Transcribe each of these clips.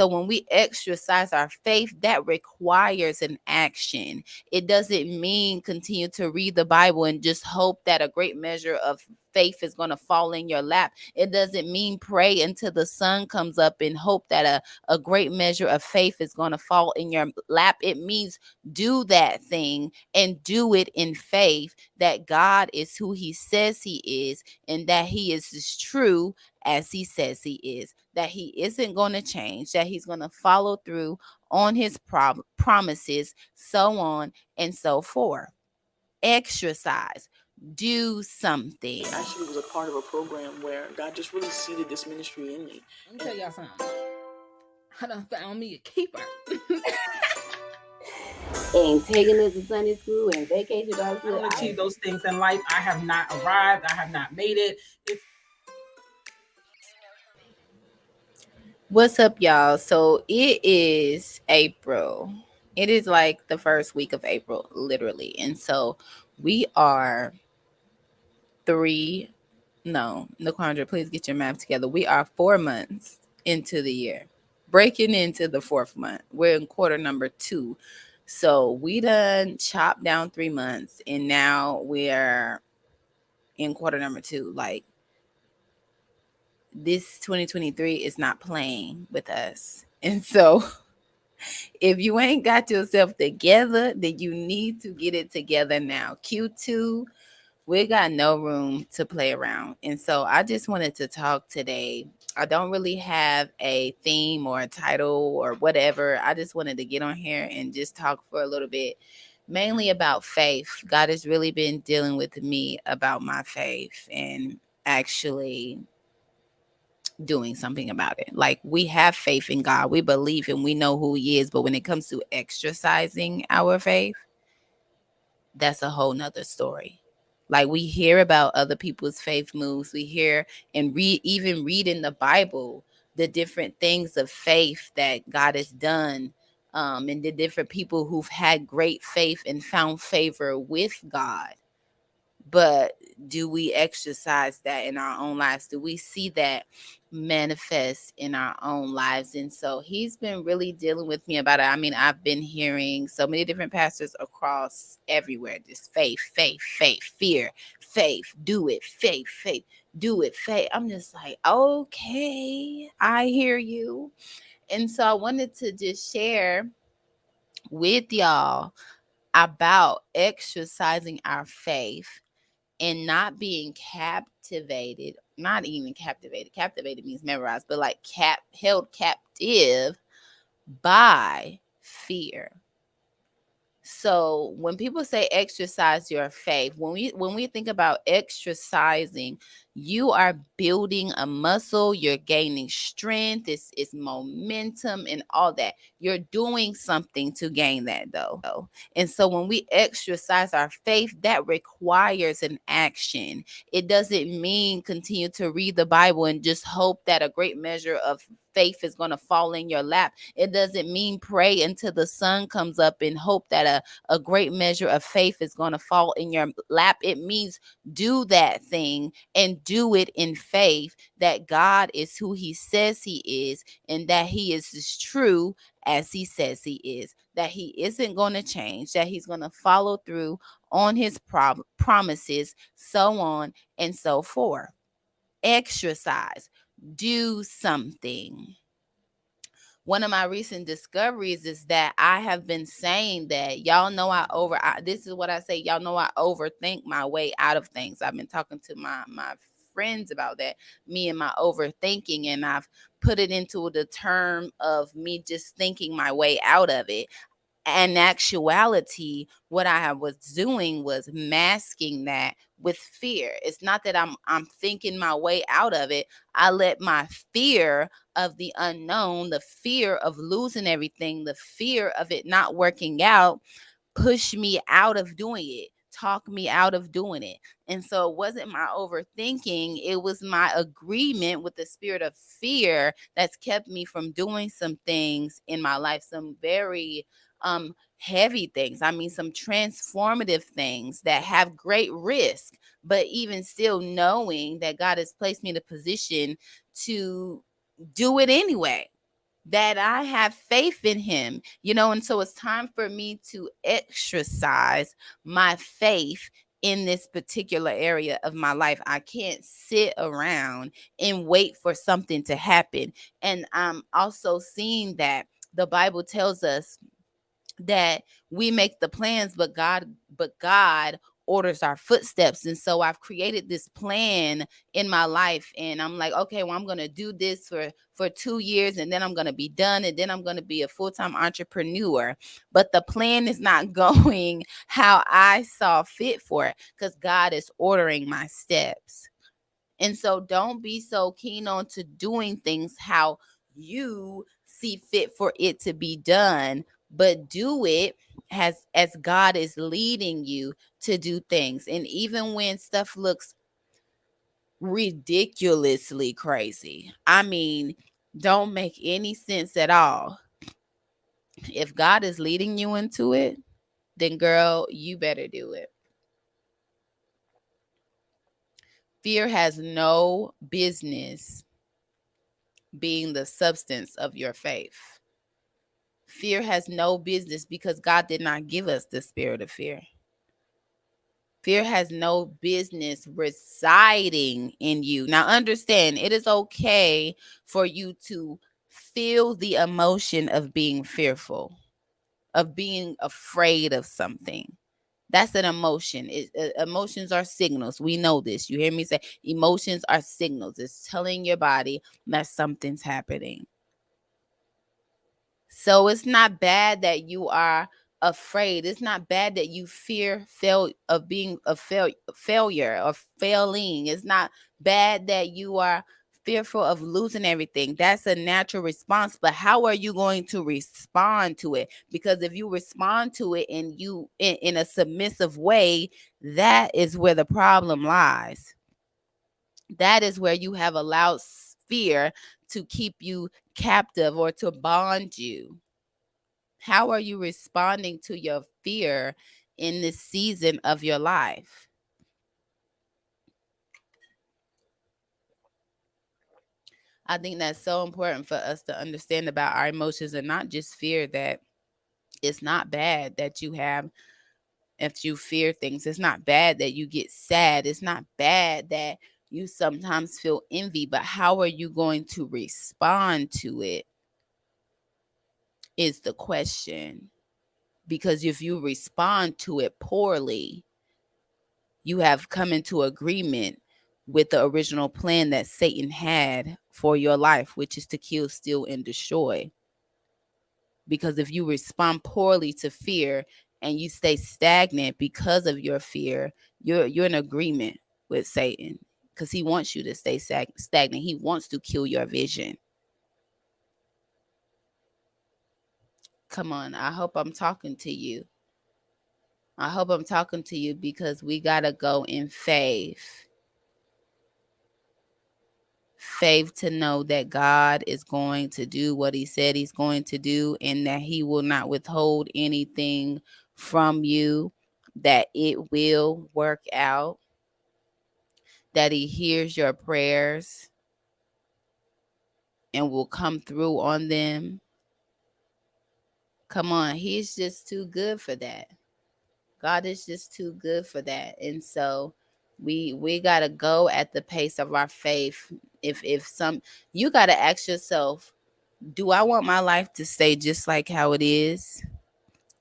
so when we exercise our faith, that requires an action. It doesn't mean continue to read the Bible and just hope that a great measure of faith is going to fall in your lap. It doesn't mean pray until the sun comes up and hope that a great measure of faith is going to fall in your lap. It means do that thing and do it in faith that God is who he says he is, and that he is as true as he says he is, that he isn't going to change, that he's going to follow through on his promises, so on and so forth. Exercise. Do something. Actually was a part of a program where God just really seeded this ministry in me. Let me tell y'all something. I done found me a keeper. And taking us to Sunday school and vacation Bible school. I don't achieve those things in life. I have not arrived. I have not made it. What's up, y'all? So it is April. It is like the first week of April, literally. And so we are NaQuandra, please get your math together. We are 4 months into the year, breaking into the 4th month. We're in quarter number 2. So we done chopped down 3 months, and now we're in quarter number 2. Like, this 2023 is not playing with us. And so if you ain't got yourself together, then you need to get it together now. Q2, we got no room to play around. And so I just wanted to talk today. I don't really have a theme or a title or whatever. I just wanted to get on here and just talk for a little bit, mainly about faith. God has really been dealing with me about my faith and actually doing something about it. Like, we have faith in God, we believe him, we know who he is, but when it comes to exercising our faith, that's a whole nother story. Like, we hear about other people's faith moves, we hear and read in the Bible the different things of faith that God has done, and the different people who've had great faith and found favor with God. But do we exercise that in our own lives? Do we see that manifest in our own lives? And so he's been really dealing with me about it. I mean, I've been hearing so many different pastors across everywhere, just faith, fear, faith, do it, faith, do it, faith. I'm just like, okay, I hear you. And so I wanted to just share with y'all about exercising our faith and not being captivated, not even captivated. Captivated means memorized, but like held captive by fear. So when people say exercise your faith, when we think about exercising, you are building a muscle, you're gaining strength, it's momentum and all that. You're doing something to gain that though. And so when we exercise our faith, that requires an action. It doesn't mean continue to read the Bible and just hope that a great measure of faith is going to fall in your lap. It doesn't mean pray until the sun comes up and hope that a great measure of faith is going to fall in your lap. It means do that thing and do it in faith that God is who he says he is, and that he is as true as he says he is, that he isn't going to change, that he's going to follow through on his promises, so on and so forth. Exercise. Do something. One of my recent discoveries is that I have been saying that y'all know this is what I say, y'all know I overthink my way out of things. I've been talking to my friends about that, me and my overthinking, and I've put it into the term of me just thinking my way out of it. In actuality, what I was doing was masking that with fear. It's not that I'm thinking my way out of it. I let my fear of the unknown, the fear of losing everything, the fear of it not working out, push me out of doing it, talk me out of doing it. And so it wasn't my overthinking, it was my agreement with the spirit of fear that's kept me from doing some things in my life, some very heavy things. I mean, some transformative things that have great risk, but even still knowing that God has placed me in a position to do it anyway, that I have faith in him, and so it's time for me to exercise my faith in this particular area of my life. I can't sit around and wait for something to happen. And I'm also seeing that the Bible tells us that we make the plans, but God orders our footsteps. And so I've created this plan in my life, and I'm like, okay, well, I'm going to do this for 2 years, and then I'm going to be done, and then I'm going to be a full-time entrepreneur. But the plan is not going how I saw fit for it, because God is ordering my steps. And so don't be so keen on to doing things how you see fit for it to be done, but do it as God is leading you to do things. And even when stuff looks ridiculously crazy, I mean, don't make any sense at all. If God is leading you into it, then girl, you better do it. Fear has no business being the substance of your faith. Fear has no business, because God did not give us the spirit of fear. Fear has no business residing in you. Now, understand, it is okay for you to feel the emotion of being fearful, of being afraid of something. That's an emotion. Emotions are signals. We know this. You hear me say emotions are signals. It's telling your body that something's happening. So it's not bad that you are afraid. It's not bad that you fear of being a failure or failing. It's not bad that you are fearful of losing everything. That's a natural response. But how are you going to respond to it? Because if you respond to it and you in a submissive way, that is where the problem lies. That is where you have allowed fear to keep you captive or to bond you. How are you responding to your fear in this season of your life? I think that's so important for us to understand about our emotions, and not just fear. That it's not bad that you have, if you fear things, it's not bad that you get sad. It's not bad that you sometimes feel envy, but how are you going to respond to it is the question. Because if you respond to it poorly, you have come into agreement with the original plan that Satan had for your life, which is to kill, steal, and destroy. Because if you respond poorly to fear and you stay stagnant because of your fear, you're in agreement with Satan, because he wants you to stay stagnant. He wants to kill your vision. Come on, I hope I'm talking to you. I hope I'm talking to you, because we got to go in faith. Faith to know that God is going to do what he said he's going to do, and that he will not withhold anything from you, that it will work out, that he hears your prayers and will come through on them. Come on, he's just too good for that. God is just too good for that. And so we got to go at the pace of our faith. If some, you got to ask yourself, do I want my life to stay just like how it is?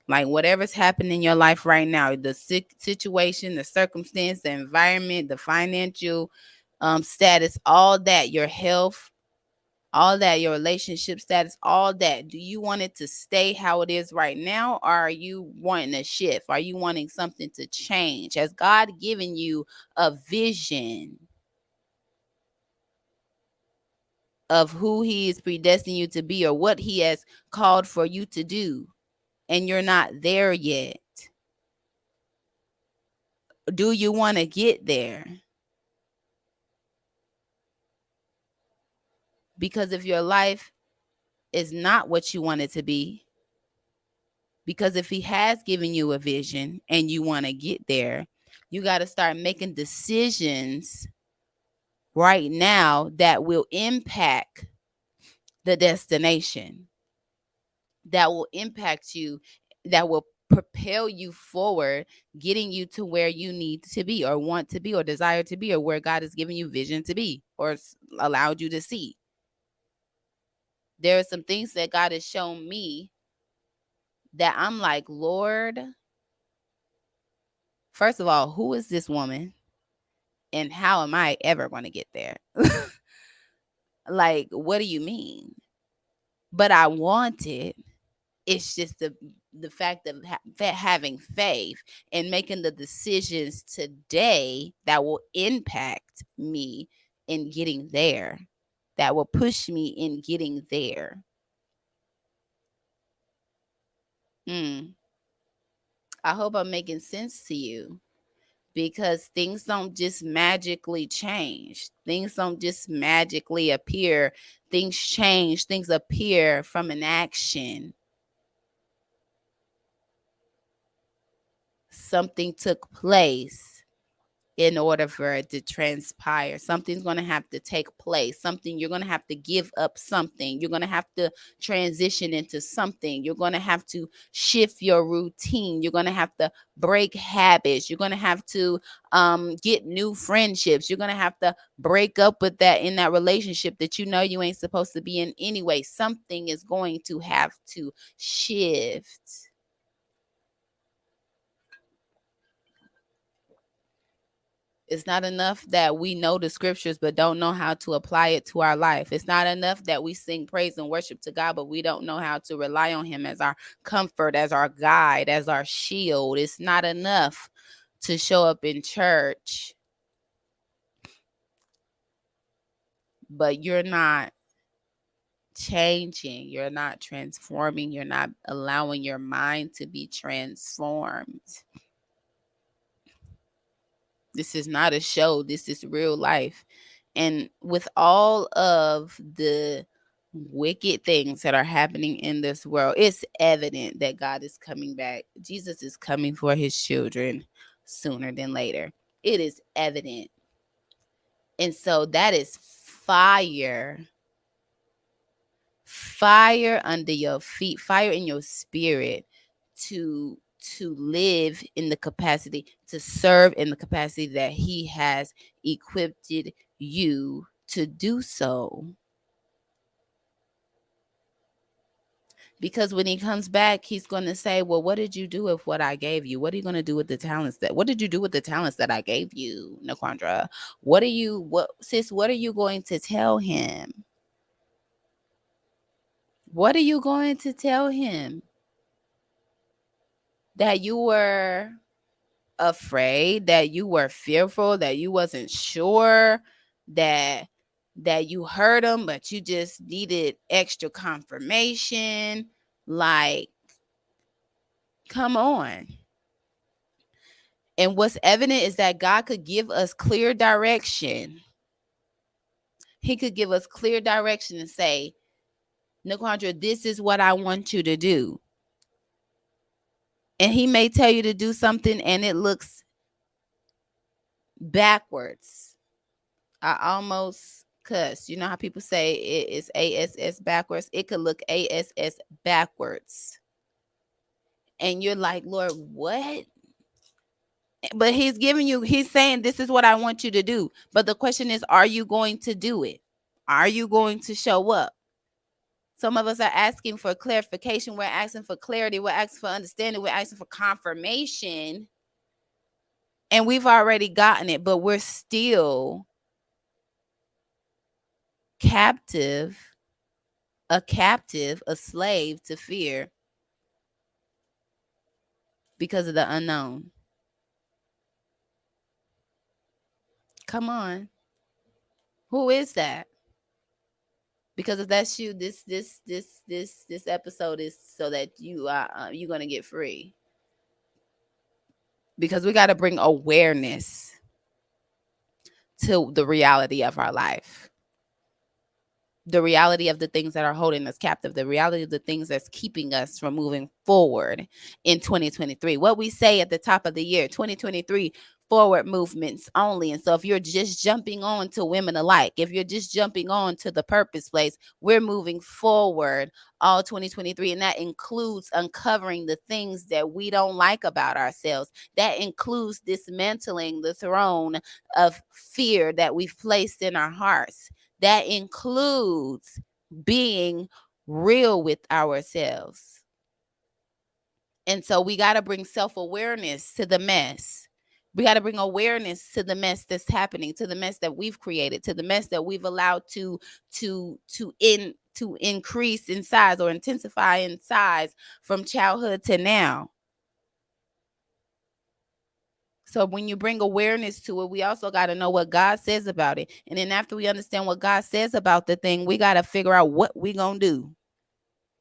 Like whatever's happening in your life right now, the situation, the circumstance, the environment, the financial status, all that, your health, all that, your relationship status, all that. Do you want it to stay how it is right now, or are you wanting a shift? Are you wanting something to change? Has God given you a vision of who he is predestined you to be, or what he has called for you to do, and you're not there yet? Do you want to get there? Because if your life is not what you want it to be, because if he has given you a vision and you want to get there, you got to start making decisions right now that will impact the destination that will impact you, that will propel you forward, getting you to where you need to be or want to be or desire to be, or where God has given you vision to be or allowed you to see. There are some things that God has shown me that I'm like, Lord, first of all, who is this woman and how am I ever going to get there? Like, what do you mean? But I want it. It's just the fact of having faith and making the decisions today that will impact me in getting there, that will push me in getting there. I hope I'm making sense to you, because things don't just magically change. Things don't just magically appear. Things change. Things appear from an action. Something took place in order for it to transpire. Something's going to have to take place. You're going to have to give up something. You're going to have to transition into something. You're going to have to shift your routine. You're going to have to break habits. You're going to have to get new friendships. You're going to have to break up with that in that relationship that you know you ain't supposed to be in anyway. Something is going to have to shift. It's not enough that we know the scriptures but don't know how to apply it to our life. It's not enough that we sing praise and worship to God, but we don't know how to rely on him as our comfort, as our guide, as our shield. It's not enough to show up in church, but you're not changing, you're not transforming, you're not allowing your mind to be transformed. This is not a show. This is real life. And with all of the wicked things that are happening in this world, it's evident that God is coming back. Jesus is coming for his children sooner than later. It is evident. And so that is fire. Fire under your feet, fire in your spirit to live in the capacity, to serve in the capacity that he has equipped you to do so. Because when he comes back, he's going to say, well, what did you do with what I gave you? What are you going to do with the talents what did you do with the talents that I gave you, NaQuandra? What are you going to tell him? What are you going to tell him? That you were afraid, that you were fearful, that you wasn't sure, that you heard him, but you just needed extra confirmation. Like, come on. And what's evident is that God could give us clear direction. He could give us clear direction and say, NaQuandra, this is what I want you to do. And he may tell you to do something and it looks backwards. I almost cuss. You know how people say it is ASS backwards? It could look ASS backwards. And you're like, Lord, what? But he's saying, this is what I want you to do. But the question is, are you going to do it? Are you going to show up? Some of us are asking for clarification. We're asking for clarity. We're asking for understanding. We're asking for confirmation. And we've already gotten it, but we're still a slave to fear because of the unknown. Come on. Who is that? Because if that's you, this episode is so that you're going to get free. Because we got to bring awareness to the reality of our life. The reality of the things that are holding us captive, the reality of the things that's keeping us from moving forward in 2023. What we say at the top of the year, 2023, forward movements only. And so if you're just jumping on to Women Alike, if you're just jumping on to the Purpose Place, we're moving forward all 2023. And that includes uncovering the things that we don't like about ourselves. That includes dismantling the throne of fear that we've placed in our hearts. That includes being real with ourselves. And so we got to bring self-awareness to the mess. We got to bring awareness to the mess that's happening, to the mess that we've created, to the mess that we've allowed to increase in size or intensify in size from childhood to now. So when you bring awareness to it, we also got to know what God says about it. And then after we understand what God says about the thing, we got to figure out what we going to do.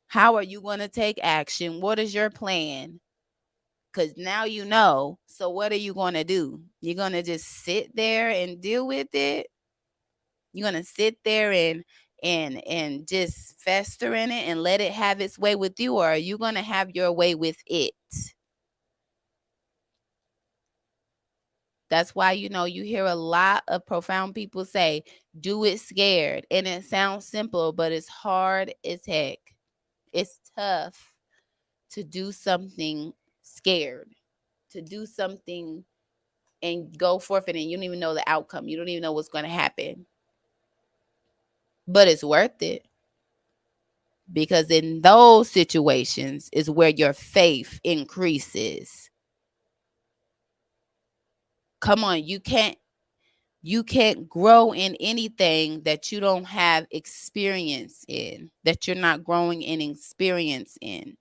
How are you going to take action? What is your plan? Because now you know. So what are you going to do? You're going to just sit there and deal with it? You're going to sit there and just fester in it and let it have its way with you? Or are you going to have your way with it? That's why, you hear a lot of profound people say, do it scared. And it sounds simple, but it's hard as heck. It's tough to do something scared, to do something and go forth in it. You don't even know the outcome. You don't even know what's going to happen. But it's worth it. Because in those situations is where your faith increases. Come on, you can't grow in anything that you don't have experience in, that you're not growing in experience in.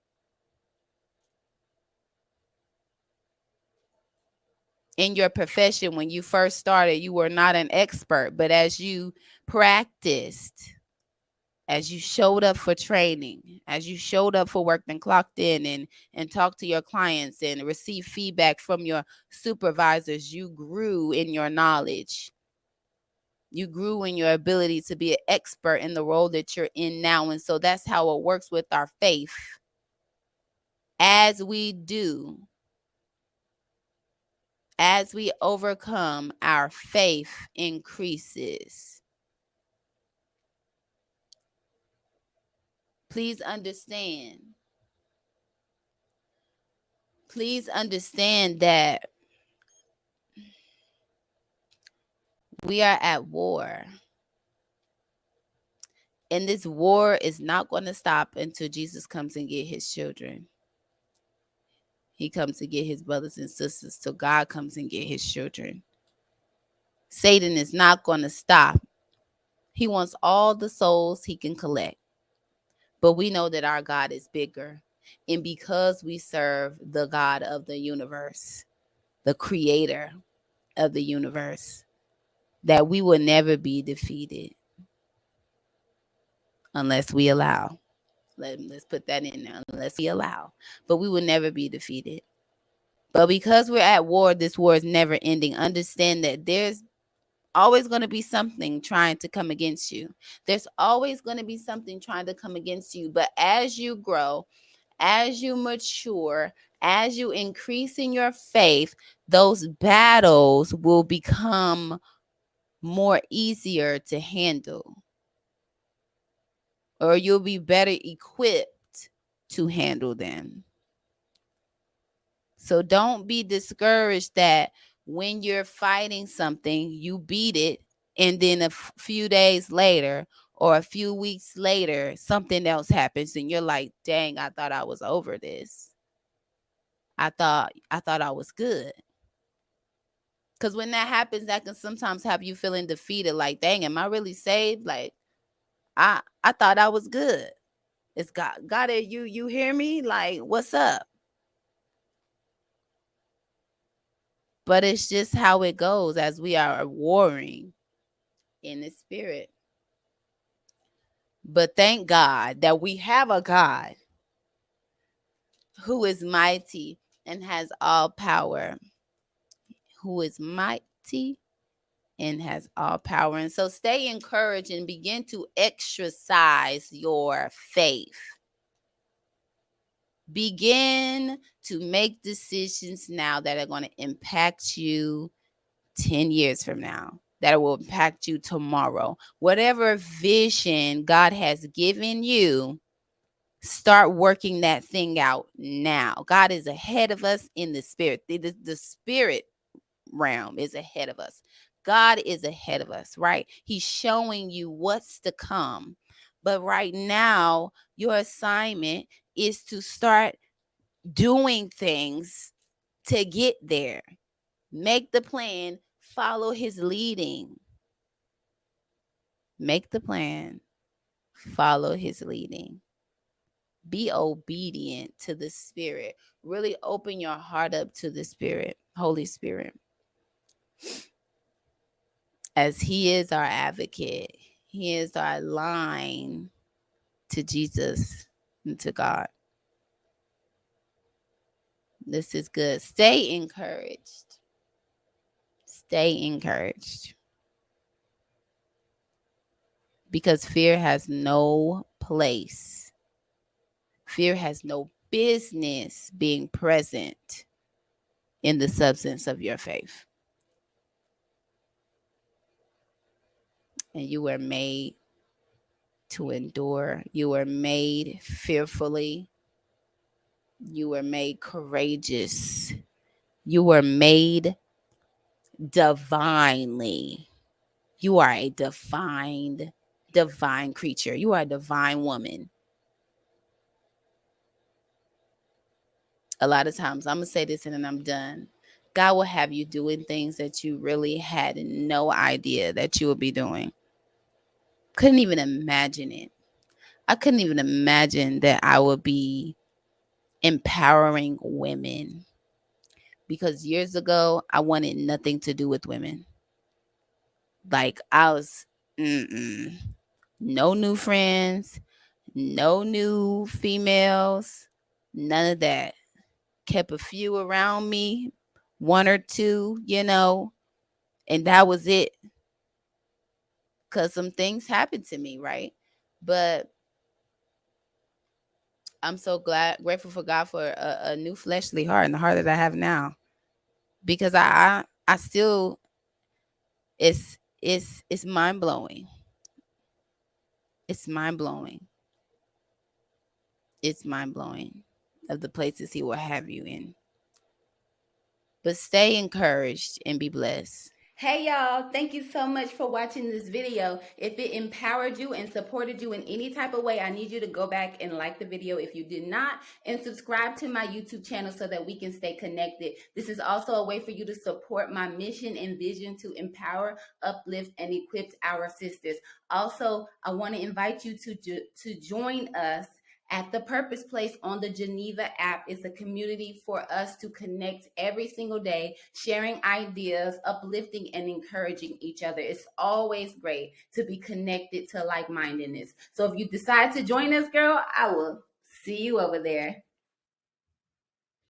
In your profession, when you first started, you were not an expert, but as you practiced, as you showed up for training, as you showed up for work and clocked in and talked to your clients and received feedback from your supervisors, you grew in your knowledge. You grew in your ability to be an expert in the role that you're in now. And so that's how it works with our faith. As we overcome, our faith increases. Please understand that we are at war. And this war is not going to stop until Jesus comes and get his children. He comes to get his brothers and sisters till God comes and get his children. Satan is not going to stop. He wants all the souls he can collect. But we know that our God is bigger. And because we serve the God of the universe, the creator of the universe, that we will never be defeated unless we allow. Let's put that in there. Unless we allow. But we will never be defeated. But because we're at war, this war is never ending. Understand that there's always going to be something trying to come against you. There's always going to be something trying to come against you. But as you grow, as you mature, as you increase in your faith, those battles will become more easier to handle. Or you'll be better equipped to handle them. So don't be discouraged that when you're fighting something, you beat it, and then a few days later or a few weeks later, something else happens and you're like, dang, I thought I was over this. I thought I was good. Because when that happens, that can sometimes have you feeling defeated, like, dang, am I really saved? Like, I thought I was good. It's God, you hear me? Like, what's up? But it's just how it goes as we are warring in the spirit. But thank God that we have a God who is mighty and has all power. Who is mighty and has all power. And so stay encouraged and begin to exercise your faith. Begin to make decisions now that are going to impact you 10 years from now, that will impact you tomorrow. Whatever vision God has given you, start working that thing out now. God is ahead of us in the spirit. The spirit realm is ahead of us. God is ahead of us, right? He's showing you what's to come. But right now, your assignment is to start doing things to get there. Make the plan, follow his leading. Make the plan, follow his leading. Be obedient to the Spirit. Really open your heart up to the Spirit, Holy Spirit. As he is our advocate, he is our line to Jesus and to God. This is good. Stay encouraged. Stay encouraged. Because fear has no place. Fear has no business being present in the substance of your faith. And you were made to endure. You were made fearfully. You were made courageous. You were made divinely. You are a divine creature. You are a divine woman. A lot of times, I'm going to say this and then I'm done. God will have you doing things that you really had no idea that you would be doing. Couldn't even imagine it. I couldn't even imagine that I would be empowering women. Because years ago, I wanted nothing to do with women. Like, I was, no new friends, no new females, none of that. Kept a few around me, one or two, and that was it. Because some things happened to me, right? But I'm so grateful for God for a new fleshly heart and the heart that I have now. Because I still, it's mind blowing. It's mind blowing. It's mind blowing of the places he will have you in. But stay encouraged and be blessed. Hey y'all, thank you so much for watching this video. If it empowered you and supported you in any type of way, I need you to go back and like the video if you did not, and subscribe to my YouTube channel so that we can stay connected. This is also a way for you to support my mission and vision to empower, uplift, and equip our sisters. Also, I want to invite you to join us at the Purpose Place on the Geneva app. Is a community for us to connect every single day, sharing ideas, uplifting, and encouraging each other. It's always great to be connected to like-mindedness. So if you decide to join us, girl, I will see you over there.